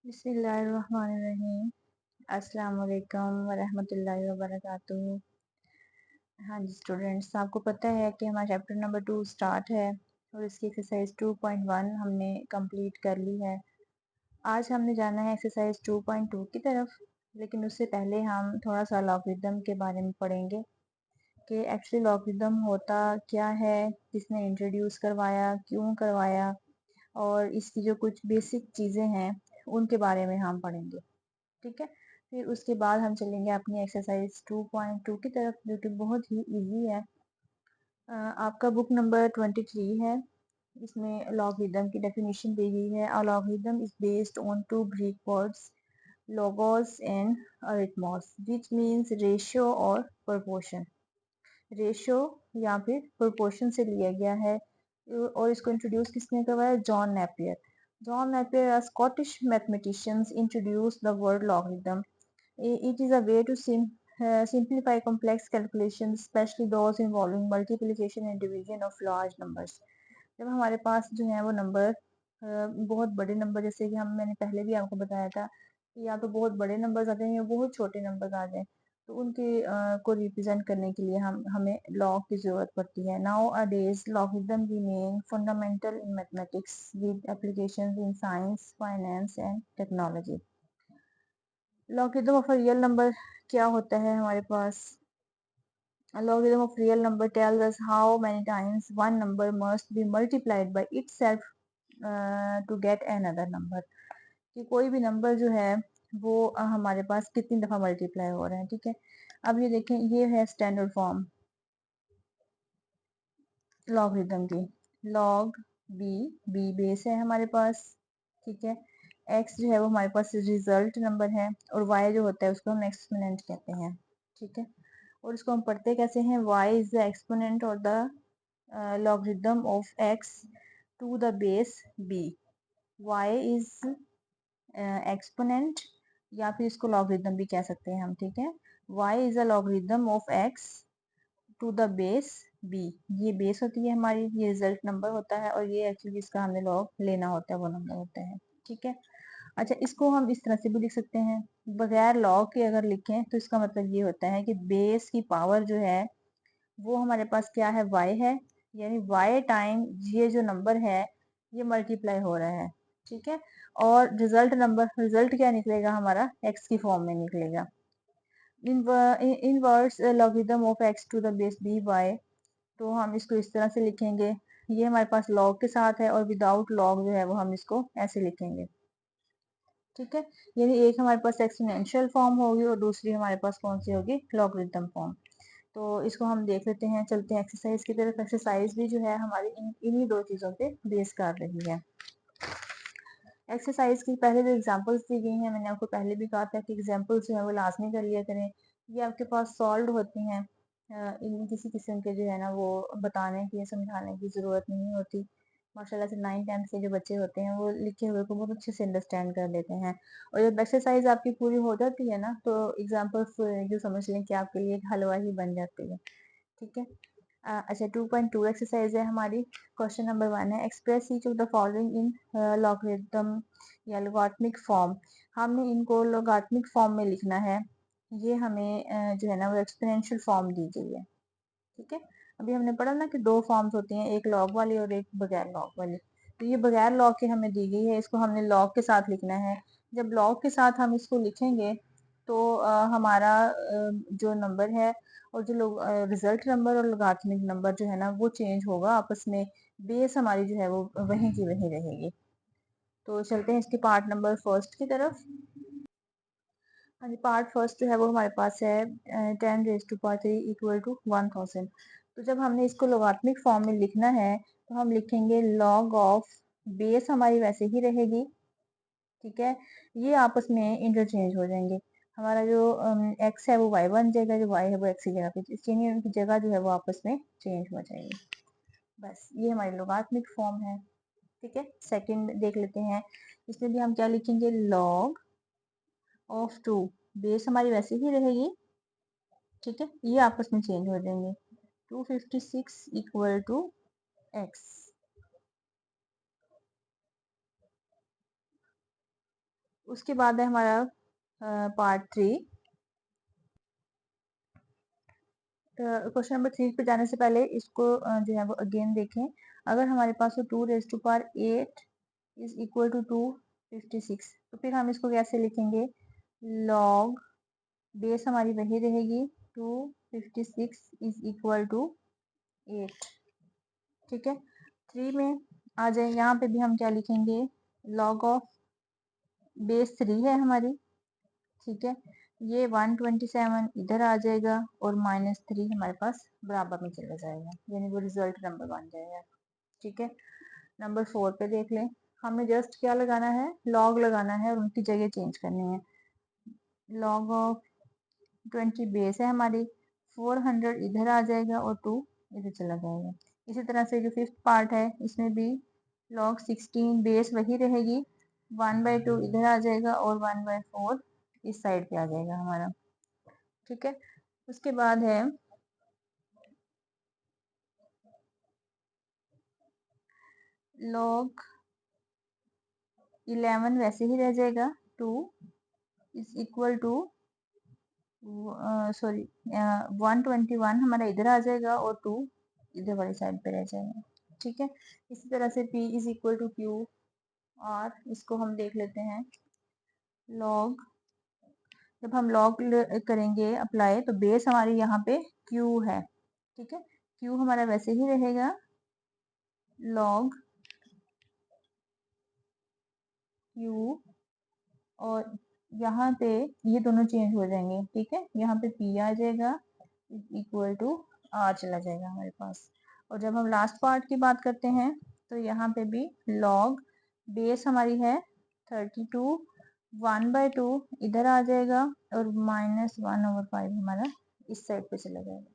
बिस्मिल्लाहिर्रहमानिर्रहीम। अस्सलाम वालेकुम वरहमतुल्लाहि वबरकातुहू। हाँ जी स्टूडेंट्स, आपको पता है कि हमारा चैप्टर नंबर 2 स्टार्ट है और इसकी एक्सरसाइज 2.1 हमने कंप्लीट कर ली है। आज हमने जाना है एक्सरसाइज 2.2 की तरफ, लेकिन उससे पहले हम थोड़ा सा लॉगरिदम के बारे में पढ़ेंगे कि एक्चुअली लॉगरिदम होता क्या है, किसने इंट्रोड्यूस करवाया, क्यों करवाया, और इसकी जो कुछ बेसिक चीज़ें हैं उनके बारे में हम पढ़ेंगे। ठीक है, फिर उसके बाद हम चलेंगे अपनी एक्सरसाइज 2.2 की तरफ, जो कि बहुत ही इजी है। आपका बुक नंबर 23 है। इसमें लॉगरिदम की डेफिनेशन दी गई है। A logarithm is based on two Greek words logos and arithmos, which means ratio और प्रोपोर्शन। रेशियो या फिर प्रोपोर्शन से लिया गया है और इसको इंट्रोड्यूस किसने करवाया? John Napier. John Napier, a Scottish mathematician, introduced the word logarithm. It is a way to simplify complex calculations, especially those involving multiplication and division of large numbers. जब हमारे पास जो है वो नंबर बहुत बड़े नंबर, जैसे कि मैंने पहले भी आपको बताया था कि या तो बहुत बड़े नंबर्स आते हैं या बहुत छोटे नंबर्स आ जाए, तो उनके को रिप्रेजेंट करने के लिए हमें लॉग की जरूरत पड़ती है। Now a days logarithm remain fundamental in mathematics with applications in science, finance and technology. Logarithm of a real number क्या होता है हमारे पास? A logarithm of real number tells us how many times one number must be multiplied by itself to get another number. कि कोई भी number जो है वो हमारे पास कितनी दफा मल्टीप्लाई हो रहा है। ठीक है, अब ये देखें, ये है स्टैंडर्ड फॉर्म लॉगरिदम की। लॉग बी, बी बेस है हमारे पास। ठीक है, एक्स जो है वो हमारे पास रिजल्ट नंबर है और वाई जो होता है उसको हम एक्सपोनेंट कहते हैं। ठीक है, और इसको हम पढ़ते कैसे हैं? y इज द एक्सपोनेंट और the logarithm of x to the base b। y is exponent या फिर इसको लॉगरिदम भी कह सकते हैं हम। ठीक है, y is the logarithm of x to the base b। ये बेस होती है हमारी, ये रिजल्ट नंबर होता है और ये एक्चुअली जिसका हमें लॉग लेना होता है वो नंबर होता है। ठीक है, अच्छा, इसको हम इस तरह से भी लिख सकते हैं, बगैर लॉग के अगर लिखें तो इसका मतलब ये होता है कि बेस की पावर जो है वो हमारे पास क्या है? y है, यानी y टाइम ये जो नंबर है ये मल्टीप्लाई हो रहा है। ठीक है, और रिजल्ट नंबर, रिजल्ट क्या निकलेगा हमारा? x की फॉर्म में निकलेगा। Inverse logarithm of x to the base b y, तो हम इसको इस तरह से लिखेंगे, ये हमारे पास लॉग के साथ है और विदाउट लॉग जो है वो हम इसको ऐसे लिखेंगे। ठीक है, यानी एक हमारे पास एक्सपोनेंशियल फॉर्म होगी और दूसरी हमारे पास कौन सी होगी? Logarithm form. तो इसको हम देख लेते हैं, चलते हैं एक्सरसाइज की तरफ। एक्सरसाइज भी जो है हमारी इन्हीं दो चीजों पे बेस कर रही है। एक्सरसाइज की पहले जो एग्जांपल्स दी गई हैं, मैंने आपको पहले भी कहा था कि एग्जांपल्स जो है वो लाजमी कर लिया करें। ये आपके पास सॉल्व होती हैं, इन किसी किस्म के जो है ना वो बताने की, समझाने की ज़रूरत नहीं होती। माशाल्लाह से 9th-10th के जो बच्चे होते हैं वो लिखे हुए को बहुत अच्छे से अंडरस्टैंड कर लेते हैं, और जब एक्सरसाइज आपकी पूरी हो जाती है ना तो एग्जाम्पल्स जो समझ लें कि आपके लिए एक हलवा ही बन जाती है। ठीक है, अच्छा, 2.2 एक्सरसाइज है हमारी। क्वेश्चन नंबर 1 है, express each of the following in logarithm या लोगारिथमिक फॉर्म। हमने इनको लोगारिथमिक फॉर्म में लिखना है। ये हमें जो है ना वो एक्सपोनेंशियल फॉर्म दी गई है। ठीक है, अभी हमने पढ़ा ना कि दो फॉर्म्स होती हैं, एक लॉग वाली और एक बगैर लॉग वाली। तो ये बगैर लॉग के हमें दी गई है, इसको हमने लॉग के साथ लिखना है। जब लॉग के साथ हम इसको लिखेंगे तो हमारा जो नंबर है और जो लोग रिजल्ट नंबर और लोगारिथमिक नंबर जो है ना वो चेंज होगा आपस में, बेस हमारी जो है वो वहीं की वहीं रहेगी। तो चलते हैं इसके पार्ट नंबर फर्स्ट की तरफ। हाँ जी, पार्ट फर्स्ट जो है वो हमारे पास है 10⁻³ इक्वल टू 1000। तो जब हमने इसको लोगारिथमिक फॉर्म में लिखना है तो हम लिखेंगे लॉग ऑफ, बेस हमारी वैसे ही रहेगी। ठीक है, ये आपस में इंटरचेंज हो जाएंगे। हमारा जो x है वो y बन जाएगा, जो y है वो x की जगह पे चेंज, उनकी जगह जो है वो आपस में चेंज हो जाएगी। बस ये हमारी लोगारिथमिक फॉर्म है। ठीक है, सेकंड देख लेते हैं, इसमें भी हम क्या लिखेंगे? लॉग ऑफ 2, बेस हमारी वैसे ही रहेगी। ठीक है, ये आपस में चेंज हो जाएंगे। 256 इक्वल टू x। उसके बाद है हमारा पार्ट 3। क्वेश्चन नंबर 3 पे जाने से पहले इसको जो है वो अगेन देखें। अगर हमारे पास हो 2⁸8 इज इक्वल टू 256, तो फिर हम इसको कैसे लिखेंगे? लॉग बेस हमारी वही रहेगी, 256 इज इक्वल टू 8। ठीक है, 3 में आ जाए, यहाँ पे भी हम क्या लिखेंगे? लॉग ऑफ बेस 3 है हमारी। ठीक है, ये 127 इधर आ जाएगा और -3 हमारे पास बराबर में चला जाएगा, यानी वो रिजल्ट नंबर बन जाएगा। ठीक है, नंबर 4 पे देख लें। हमें जस्ट क्या लगाना है? लॉग लगाना है और उनकी जगह चेंज करनी है। लॉग ऑफ 20 बेस है हमारी, 400 इधर आ जाएगा और 2 इधर चला जाएगा। इसी तरह से जो 5th पार्ट है इसमें भी लॉग 16 बेस वही रहेगी, 1/2 इधर आ जाएगा और 1/4 इस साइड पे आ जाएगा हमारा। ठीक है, उसके बाद है लॉग 11 वैसे ही रह जाएगा, 2 इज इक्वल टू सॉरी 121 हमारा इधर आ जाएगा और 2 इधर वाली साइड पे रह जाएगा। ठीक है, इसी तरह से P is equal to Q, और इसको हम देख लेते हैं। लॉग, जब हम लॉग करेंगे अप्लाई, तो बेस हमारी यहाँ पे Q है। ठीक है, Q हमारा वैसे ही रहेगा, लॉग Q, और यहाँ पे ये दोनों चेंज हो जाएंगे। ठीक है, यहाँ पे P आ जाएगा इक्वल टू R चला जाएगा हमारे पास। और जब हम लास्ट पार्ट की बात करते हैं तो यहाँ पे भी लॉग बेस हमारी है 32, 1/2 इधर आ जाएगा और -1/5 हमारा इस साइड पे चला जाएगा।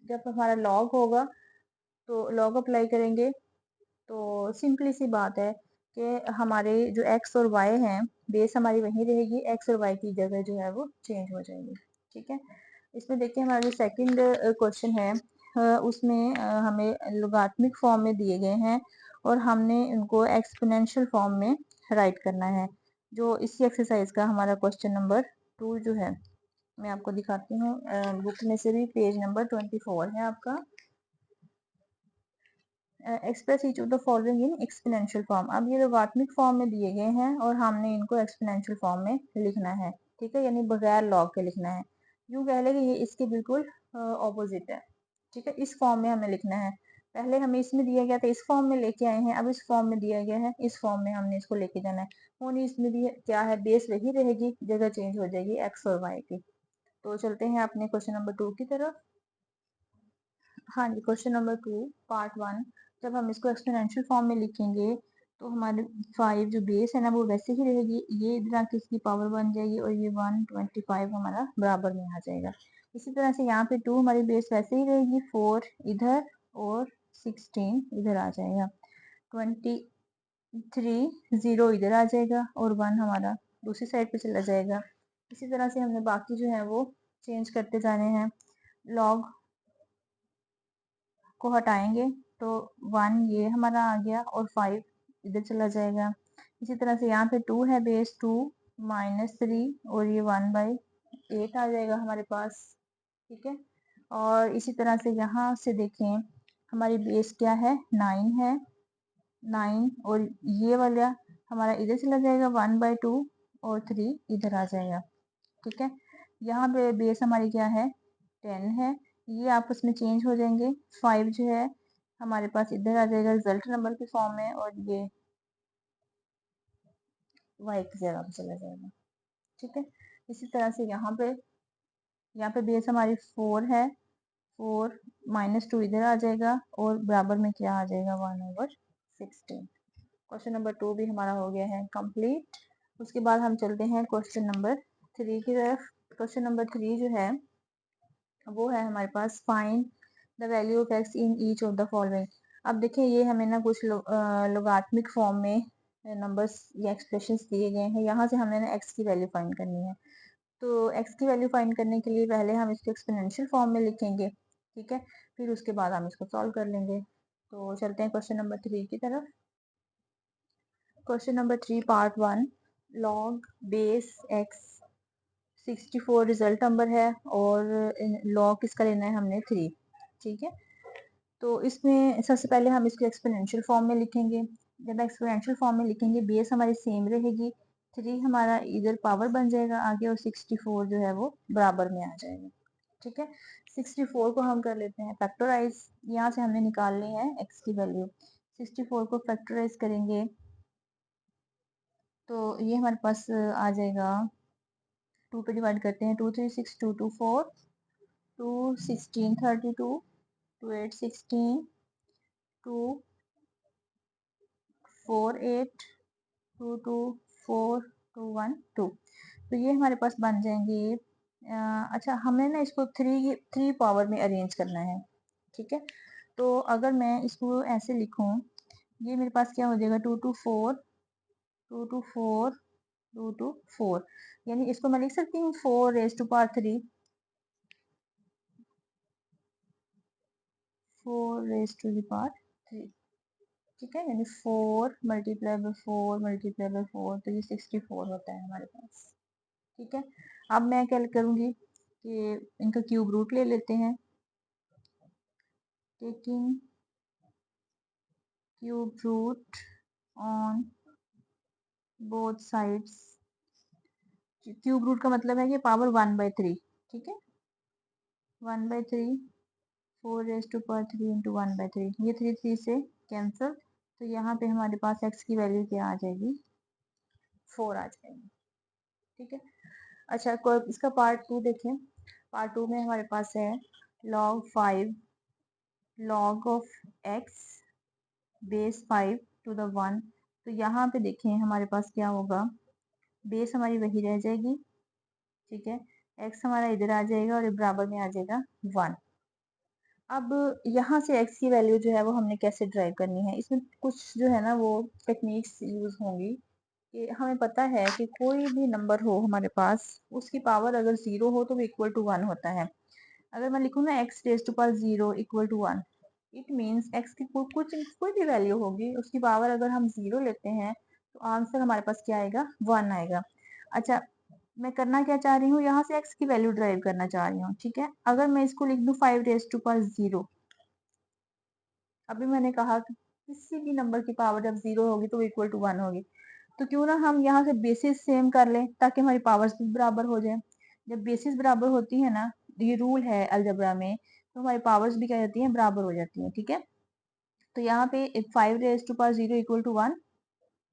जब हमारा लॉग होगा तो लॉग अप्लाई करेंगे, तो सिंपली सी बात है कि हमारे जो x और y हैं, बेस हमारी वहीं रहेगी, x और y की जगह जो है वो चेंज हो जाएगी। ठीक है, इसमें देखिए हमारा जो सेकंड क्वेश्चन है उसमें हमें लोगारिथमिक फॉर्म में दिए गए हैं और हमने उनको एक्सपोनेंशियल फॉर्म में राइट करना है। जो इसी एक्सरसाइज का हमारा क्वेश्चन नंबर 2 जो है, मैं आपको दिखाती हूँ, बुक में से भी पेज नंबर 24 है आपका। Express each of the following in exponential form. अब ये लोगारिथमिक फॉर्म में दिए गए हैं और हमने इनको एक्सपोनेंशियल फॉर्म में लिखना है। ठीक है, यानी बगैर लॉग के लिखना है। यूं कह ले कि ये इसके बिल्कुल ऑपोजिट है। ठीक है, इस फॉर्म में हमें लिखना है। पहले हमें इसमें दिया गया था, इस फॉर्म में लेके आए हैं, अब इस फॉर्म में दिया गया है, इस फॉर्म में हमने इसको लेके जाना है। होनी इसमें भी क्या है, बेस वही रहेगी, जगह चेंज हो जाएगी एक्स और वाई की। तो चलते हैं अपने क्वेश्चन नंबर 2 की तरफ। हाँ जी, क्वेश्चन नंबर 2 पार्ट 1। जब हम इसको एक्सपोनेंशियल फॉर्म में लिखेंगे तो हमारे 5 जो बेस है ना वो वैसे ही रहेगी, ये इधर आके इसकी पावर बन जाएगी और ये 125 हमारा बराबर में आ जाएगा। इसी तरह से यहाँ पे 2 हमारी बेस वैसे ही रहेगी, 4 इधर और 16 इधर आ जाएगा, 23 0 इधर आ जाएगा और 1 हमारा दूसरी साइड पे चला जाएगा। इसी तरह से हमने बाकी जो है वो चेंज करते जाने हैं। लॉग को हटाएंगे तो 1 ये हमारा आ गया और 5 इधर चला जाएगा। इसी तरह से यहाँ पे 2 है, बेस 2 -3 और ये 1/8 आ जाएगा हमारे पास। ठीक है, और इसी तरह से यहाँ से देखें हमारी बेस क्या है, 9 है, 9 और ये वाला हमारा इधर चला जाएगा, 1/2 और 3 इधर आ जाएगा। ठीक है, यहाँ पे बेस हमारी क्या है, 10 है, ये आपस में चेंज हो जाएंगे। 5 जो है हमारे पास इधर आ जाएगा रिजल्ट नंबर के फॉर्म में और ये y की जगह पे चला जाएगा। ठीक है, इसी तरह से यहाँ पे बेस हमारी 4 है, 4 -2 इधर आ जाएगा और बराबर में क्या आ जाएगा, 1/16। क्वेश्चन नंबर 2 भी हमारा हो गया है कंप्लीट। उसके बाद हम चलते हैं क्वेश्चन नंबर 3 की तरफ। क्वेश्चन नंबर 3 जो है वो है हमारे पास, find the value of x in each of the following. अब देखिए ये हमें ना कुछ लोगारिथमिक फॉर्म में नंबर्स या एक्सप्रेशंस दिए गए हैं, यहाँ से हमें ना एक्स की वैल्यू फाइंड करनी है। तो एक्स की वैल्यू फाइंड करने के लिए पहले हम इसको एक्सपोनेंशियल फॉर्म में लिखेंगे। ठीक है, फिर उसके बाद हम इसको सॉल्व कर लेंगे। तो चलते हैं क्वेश्चन नंबर 3 की तरफ। Question number 3 part 1। Log base x 64 result number है और लॉग किसका लेना है हमने 3। ठीक है, तो इसमें सबसे पहले हम इसको एक्सपोनेंशियल फॉर्म में लिखेंगे। जब एक्सपोनेंशियल फॉर्म में लिखेंगे बेस हमारी सेम रहेगी, 3 हमारा इधर पावर बन जाएगा आगे और 64 जो है वो बराबर में आ जाएगा। ठीक है, 64 को हम कर लेते हैं फैक्टराइज। यहाँ से हमने निकालनी है x की वैल्यू। 64 को फैक्टराइज करेंगे तो ये हमारे पास आ जाएगा, 2 पे डिवाइड करते हैं, 2 3 6 2 2 4, 2 16 32, 2 8 16, 2 4 8, 2 2 4 2 1 2। तो ये हमारे पास बन जाएंगे। अच्छा, हमें ना इसको थ्री पावर में अरेंज करना है। ठीक है, तो अगर मैं इसको ऐसे लिखूं, ये मेरे पास क्या हो जाएगा, 2 2 4 2 2 4 2 2 4, यानी इसको मैं लिख सकती हूँ 4 raise to power 3, 4 raise to the power 3। ठीक है, यानी 4 मल्टीप्लाई बाय 4 मल्टीप्लाई बाय 4, तो ये 64 होता है हमारे पास। ठीक है, अब मैं क्या करूंगी कि इनका क्यूब रूट ले लेते हैं। Taking cube root on both sides. Cube root का मतलब है कि पावर 1/3। ठीक है, 1/3, 4 रेज टू पावर 3 इंटू 1/3, ये 3 से कैंसिल, तो यहाँ पे हमारे पास x की वैल्यू क्या आ जाएगी, 4 आ जाएगी। ठीक है, अच्छा इसका पार्ट 2 देखें। पार्ट 2 में हमारे पास है log 5 log of x base 5 to the 1। तो यहाँ पे देखें हमारे पास क्या होगा, बेस हमारी वही रह जाएगी। ठीक है, x हमारा इधर आ जाएगा और ये बराबर में आ जाएगा 1। अब यहाँ से x की वैल्यू जो है वो हमने कैसे ड्राइव करनी है, इसमें कुछ जो है ना वो टेक्निक्स यूज होंगी। कि हमें पता है कि कोई भी नंबर हो हमारे पास, उसकी पावर अगर 0 हो तो वो इक्वल टू 1 होता है। अगर मैं लिखूँ ना x raise to power 0 equal to 1, it means x की कोई भी वैल्यू होगी, उसकी पावर अगर हम 0 लेते हैं तो आंसर हमारे पास क्या आएगा, 1 आएगा। अच्छा, मैं करना क्या चाह रही हूँ, यहाँ से x की वैल्यू ड्राइव करना चाह रही हूँ। ठीक है, अगर मैं इसको लिख दूँ 5 रेज टू पावर 0, अभी मैंने कहा कि किसी भी नंबर की पावर जब 0 होगी तो इक्वल टू 1 होगी, तो क्यों ना हम यहाँ से बेसिस सेम कर लें ताकि हमारी पावर्स भी बराबर हो जाए। जब बेसिस बराबर होती है ना, ये रूल है अलजेब्रा में, तो हमारी पावर्स भी क्या होती हैं, बराबर हो जाती हैं। ठीक है, तो यहाँ पे 5 raise to power 0 equal to 1,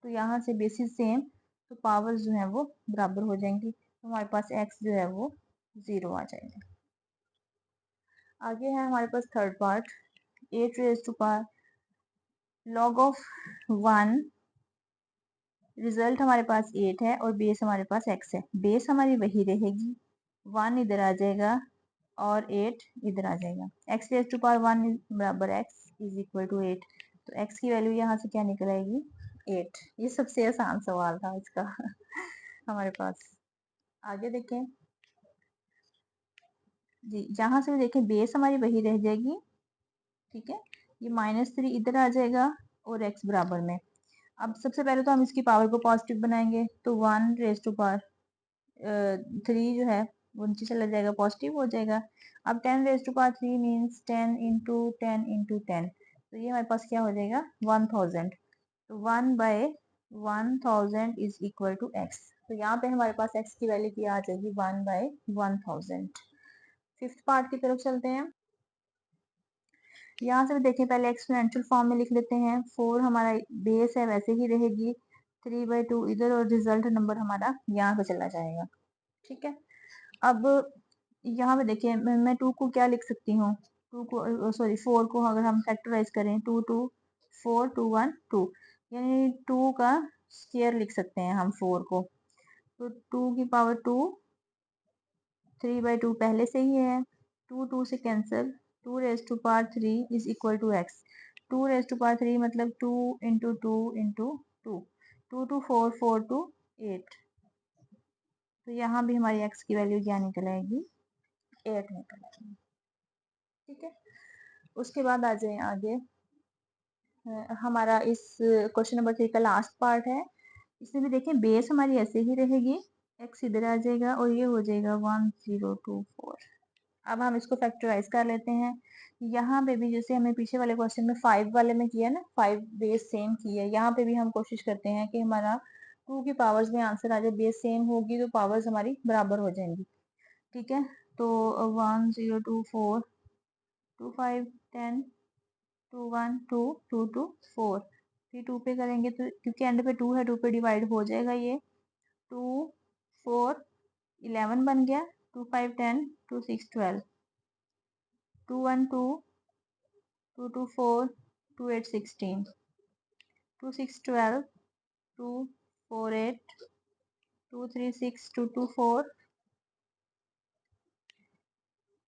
तो यहाँ से बेसिस सेम, तो पावर्स जो है वो बराबर हो जाएंगी, तो हमारे पास x जो है वो 0 आ जाएगा। आगे है हमारे पास third part, 8 raise to power log of 1, result हमारे पास 8 है और बेस हमारे पास x है। बेस हमारी वही रहेगी, 1 इधर आ जाएगा और 8 इधर आ जाएगा। x रेज टू पावर 1 बराबर x इज इक्वल टू 8, तो x की वैल्यू यहाँ से क्या निकल आएगी, 8। ये सबसे आसान सवाल था इसका हमारे पास। आगे देखें जी, जहां से भी देखें बेस हमारी वही रह जाएगी। ठीक है, ये -3 इधर आ जाएगा और x बराबर में। अब सबसे पहले तो हम इसकी पावर को पॉजिटिव बनाएंगे, तो 1 रेज टू पावर 3 जो है वो नीचे चला जाएगा, पॉजिटिव हो जाएगा। अब 10 raise to power 3 means 10 into 10 into 10, तो ये हमारे पास क्या हो जाएगा, 1000। तो 1/1000 इज इक्वल टू x, तो यहाँ पे हमारे पास x की वैल्यू क्या आ जाएगी, 1/1000। फिफ्थ पार्ट की तरफ चलते हैं। यहाँ से भी देखें, पहले एक्सपोनेंशियल फॉर्म में लिख लेते हैं। 4 हमारा बेस है वैसे ही रहेगी, 3/2 इधर और रिजल्ट नंबर हमारा यहाँ पे चला जाएगा। ठीक है, अब यहाँ पे देखिए मैं 2 को क्या लिख सकती हूँ, 2 को सॉरी 4 को अगर हम फैक्टराइज करें, 2 2 4 2 1 2, यानी 2 का स्क्वायर लिख सकते हैं हम 4 को, तो 2 की पावर 2, 3/2 पहले से ही है, 2 2 से cancel, 2 raise to power 3 is equal to x। 2 raise to power 3 मतलब 2 इंटू 2 इंटू 2, 2 2 4 4 2 8, तो यहाँ भी हमारी x की वैल्यू क्या निकल आएगी, 8 निकल आएगी। ठीक है, उसके बाद आ जाए आगे। हमारा इस क्वेश्चन नंबर 3 का लास्ट पार्ट है। इसमें भी देखें बेस हमारी ऐसे ही रहेगी, x इधर आ जाएगा और ये हो जाएगा 1024। अब हम इसको फैक्टराइज कर लेते हैं। यहाँ पे भी जैसे हमें पीछे वाले क्वेश्चन में 5 वाले में किया ना, 5 बेस सेम की है, यहाँ पे भी हम कोशिश करते हैं कि हमारा 2 की पावर्स में आंसर आ जाए। बेस सेम होगी तो पावर्स हमारी बराबर हो जाएंगी। ठीक है, तो 1024 25 10 21 2 2 2 4, फिर 2 पे करेंगे तो क्योंकि एंड पे 2 है 2 पे डिवाइड हो जाएगा ये। 2 4 11 बन गया, 2 5 10 2 6 12, 2 1 2 2 2 4 2 8 16, 2 6 12, 2 4 8, 2 3 6 2 2 4,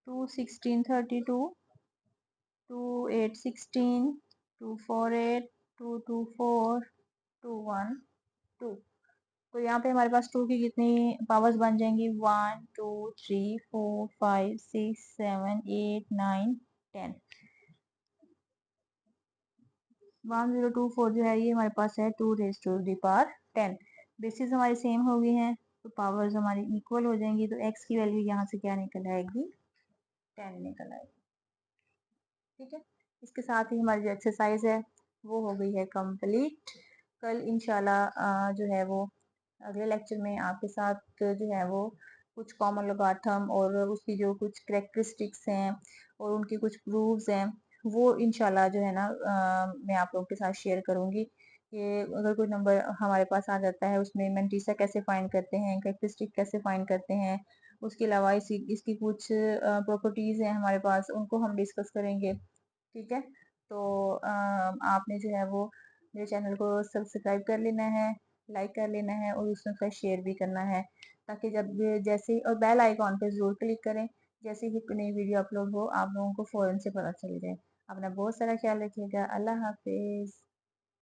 2 16 32, 2 8 16, 2 4 8, 2 2 4, 2 1 2। तो यहाँ पे हमारे पास 2 की कितनी पावर्स बन जाएंगी? 1 2 3 4 5 6 7 8 9 10। 1024 जो है ये हमारे पास है 2 raise to the power 10। Bases हमारी सेम हो गई हैं तो पावर्स हमारी इक्वल हो जाएंगी, तो x की वैल्यू यहाँ से क्या निकल आएगी? 10 निकल आएगी। ठीक है, इसके साथ ही हमारी जो एक्सरसाइज है वो हो गई है कंप्लीट। कल इंशाल्लाह जो है वो अगले लेक्चर में आपके साथ जो है वो कुछ कॉमन लोगार्थम और उसकी जो कुछ करेक्टरिस्टिक्स हैं और उनके कुछ प्रूफ्स हैं वो इंशाल्लाह जो है ना मैं आप लोगों के साथ शेयर करूंगी कि अगर कोई नंबर हमारे पास आ जाता है उसमें मैंटीसा कैसे फाइंड करते हैं, करेक्टरिस्टिक कैसे फाइंड करते हैं, उसके अलावा इसकी कुछ प्रॉपर्टीज हैं हमारे पास, उनको हम डिस्कस करेंगे। ठीक है, तो आपने जो है वो मेरे चैनल को सब्सक्राइब कर लेना है, लाइक कर लेना है और उसमें का शेयर भी करना है, ताकि जब जैसे और बेल आइकॉन पे जरूर क्लिक करें, जैसे ही कोई नई वीडियो अपलोड हो आप लोगों को फौरन से पता चल जाए। अपना बहुत सारा ख्याल रखिएगा। अल्लाह हाफिज।